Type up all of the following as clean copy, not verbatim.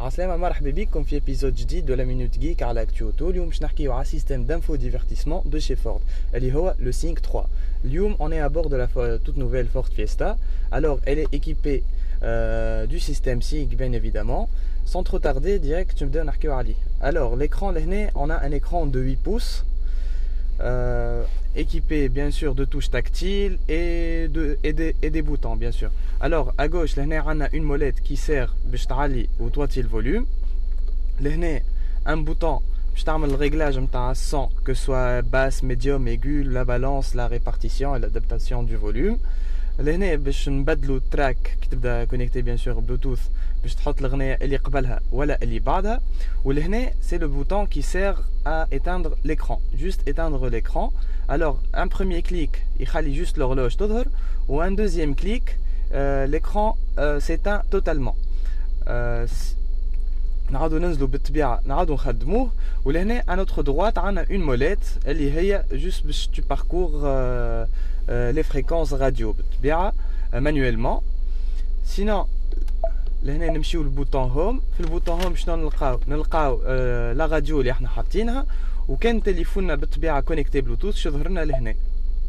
عسلامة مرحبا بكم في ابيزود جديد de la Minute Geek على اكتو اوتو. اليوم باش نحكيو على سيستم d'info divertissement de chez Ford اللي هو le Sync 3. اليوم on est à bord de la toute nouvelle Ford Fiesta. Alors elle est équipée du système Sync bien évidemment. Sans trop tarder direct نبداو نحكيو عليه. Alors l'écran لهنا on a un écran de 8 pouces équipé bien sûr de touches tactiles et des boutons bien sûr. Alors à gauche là on a une molette qui sert باش تعلي وتوطي le volume. Là un bouton باش تعمل le réglage نتاع الصوت que soit basse, médium, aigu, la balance, la répartition et l'adaptation du volume. لهنا باش نبدلوا التراك كي تبدا كونيكتي بيان سور بلوتوث باش تحط الغنية اللي قبلها ولا اللي بعدها. ولهنا c'est le bouton qui sert à éteindre l'écran, juste éteindre l'écran. Alors un premier clic يخلي juste l'horloge تظهر ou un deuxième clic l'écran s'éteint totalement. نعاودو ننزلو بالطبيعة نعاودو نخدموه. ولهنا à notre droite عندنا une molette اللي هي juste باش tu parcours les fréquences radio بالطبيعة manuellement. Sinon لهنا نمشيو للبوطون هوم. في البوطون هوم شنو نلقاو لا راديو اللي احنا حاطينها. وكان تليفوننا بالطبيعة كونيكتي بلوتوث شو ظهر لنا لهنا.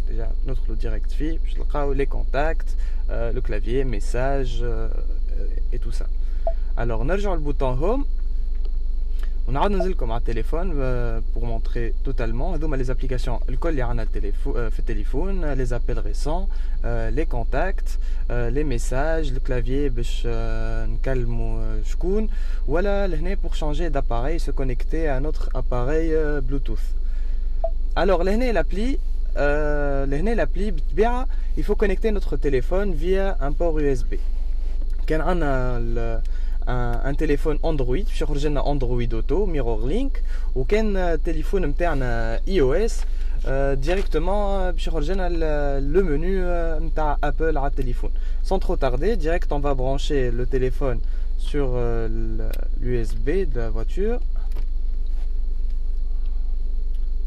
ديجا ندخلو ديريكت فيه باش نلقاو لي كونتاكت لو كلافيي ميساج et tout ça. Alors نرجعو للبوطون هوم ونعاود ننزلكم على التليفون pour montrer totalement. هذوما les applications الكل اللي عندنا في التليفون, les appels récents, les contacts, les messages, le clavier باش نكلموا شكون ولا لهنا pour changer d'appareil, se connecter à notre appareil Bluetooth. Alors لهنا l'appli بالطبيعة il faut connecter notre téléphone via un port USB. كان عندنا un téléphone Android باش يخرج لنا Android Auto Mirror Link, وكان تليفون نتاعنا iOS directement باش يخرج لنا le menu نتاع Apple على التليفون. Sans trop tarder, direct on va brancher le téléphone sur l'USB de la voiture.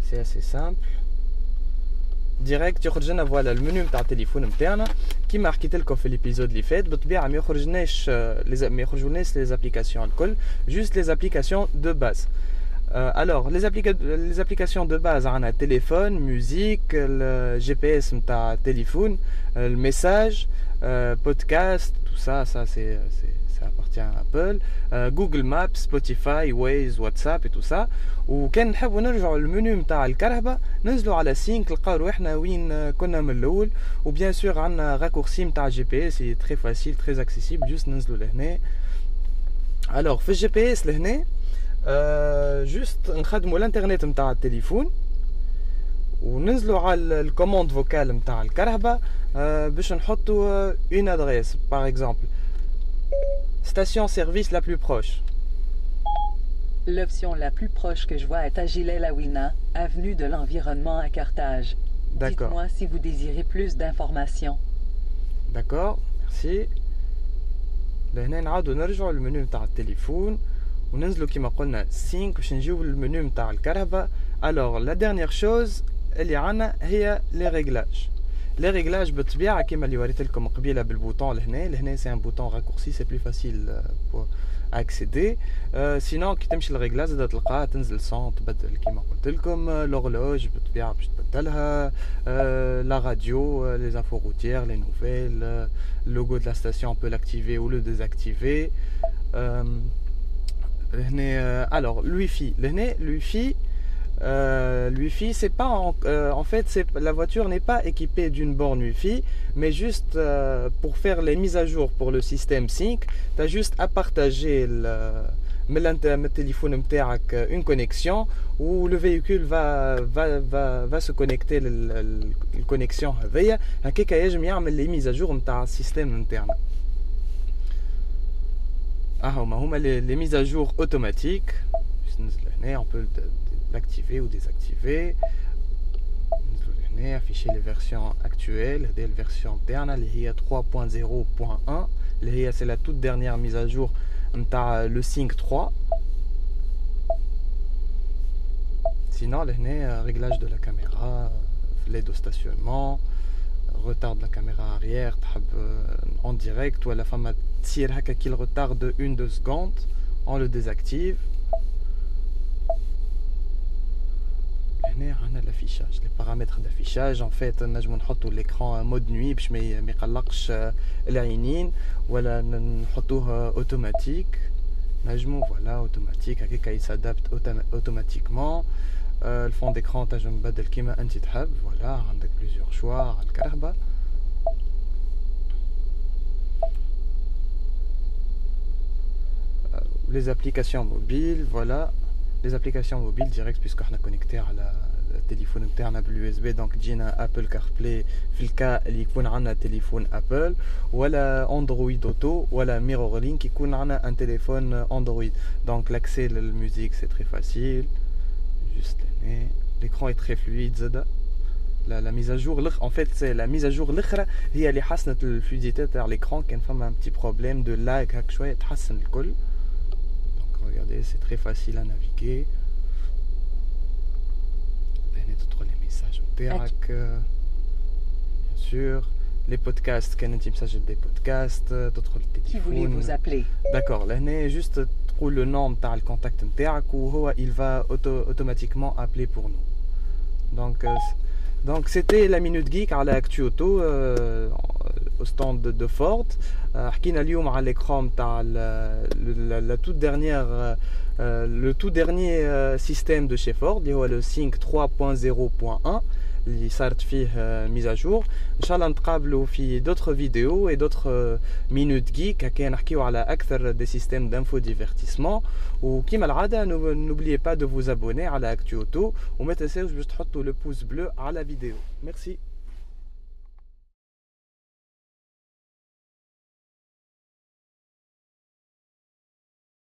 C'est assez simple. ديريكت يخرج لنا فوالا المنيو نتاع التليفون نتاعنا كيما حكيت لكم في ليبيزود اللي فات. بالطبيعه ما يخرجوناش لي ابليكاسيون الكل, juste les applications de base. Alors les applications de base عندنا téléphone, musique, le GPS نتاع التليفون, le message, podcast, tout ça ça appartient à Apple, Google Maps, Spotify, Waze, WhatsApp et tout ça. وكان نحبوا نرجعوا للمنيو نتاع الكرهبه ننزلوا على سينك نلقاو روحنا وين كنا من الاول. وبيان سور عندنا راكورسي نتاع جي بي اس سي تري فاسيل تري اكسيسيبل, جوست ننزلوا لهنا. الوغ في الجي بي اس لهنا جوست نخدموا الانترنت نتاع التليفون وننزلوا على الكوموند فوكال نتاع الكرهبه باش نحطوا اون ادريس باغ اكزومبل station service la plus proche. L'option la plus proche que je vois est à Gilet-la-Wina, avenue de l'Environnement à Carthage. D'accord. Dites-moi si vous désirez plus d'informations. D'accord, merci. لهنا نعاودو نرجعو للمنيو نتاع التليفون وننزلو كيما قلنا سينك باش نجيو للمنيو نتاع الكرهبة. alors la dernière chose اللي عنا هي les réglages. Les réglages بالطبيعة كيما اللي وريت لكم قبيله بالبوطون لهنا c'est un bouton raccourci, c'est plus facile pour accéder. sinon كي تمشي للريغلاج تقدر تلقاها تنزل صون تبدل كيما قلت لكم, l'horloge بالطبيعة باش تبدلها, la radio, les infos routières, les nouvelles, le logo de la station on peut l'activer ou le désactiver. alors le Wi-Fi لهنا le Wi-Fi c'est pas en fait la voiture n'est pas équipée d'une borne Wi-Fi, mais juste pour faire les mises à jour pour le système Sync tu as juste à partager من التليفون نتاعك une connexion où le véhicule va se connecter الكونيكسيون هذيا هكاك يجم يعمل لي ميز ا جور نتاع السيستم نتاعنا. هما les mises à jour automatiques. on peut l'activer ou désactiver. afficher les versions actuelles, les versions internes اللي هي 3.0.1 اللي هي c'est la toute dernière mise à jour نتاع le Sync 3. sinon لهنا réglage de la caméra, l'aide au stationnement, retard de la caméra arrière تحب en direct ولا فما تصير هكا كي الretard de 1-2 secondes on le désactive. On a l'affichage, les paramètres d'affichage. En fait, on a l'écran mode nuit باش ما يقلقش العينين ولا نحطوه automatique. نجمو voilà automatique هكاك يسادابت automatiquement. Le fond d'écran تنجم تبدل كيما انت تحب. voilà عندك plusieurs choix على الكرهبة. Les applications mobiles, voilà. Les applications mobiles directes puisque on a connecté à le téléphone interne à l'USB, donc j'ai Apple CarPlay في الكا اللي يكون عندنا تليفون Apple ولا Android Auto ولا MirrorLink يكون عندنا un téléphone Android. Donc l'accès à la musique c'est très facile. Juste l'écran est très fluide زاد. La mise à jour en fait c'est la mise à jour الاخرى هي اللي حسنت الفلويدité تاع l'écran. كان فما un petit problème de lag هاك شويه تحسن الكل. Regardez, c'est très facile à naviguer. Tous les messages bien sûr. Les podcasts, quand on message des podcasts, d'autres le téléphone. Qui voulez-vous appeler? D'accord, là, juste trouve le nom de le contact نتاعك و il va automatiquement appeler pour nous. Donc c'était la Minute Geek على Actu Auto au stand de Ford. حكينا اليوم على l'écran تاع la toute dernière le tout dernier système de chez Ford اللي هو le Sync 3.0.1 اللي صارت فيه mise à jour. ان شاء الله نتقابلوا في d'autres vidéos et d'autres Minute Geek هكا نحكيو على اكثر des systèmes d'info divertissement. وكيما العاده n'oubliez pas de vous abonner على Actu Auto وما تنساوش باش تحطوا le pouce bleu على la vidéo. Merci.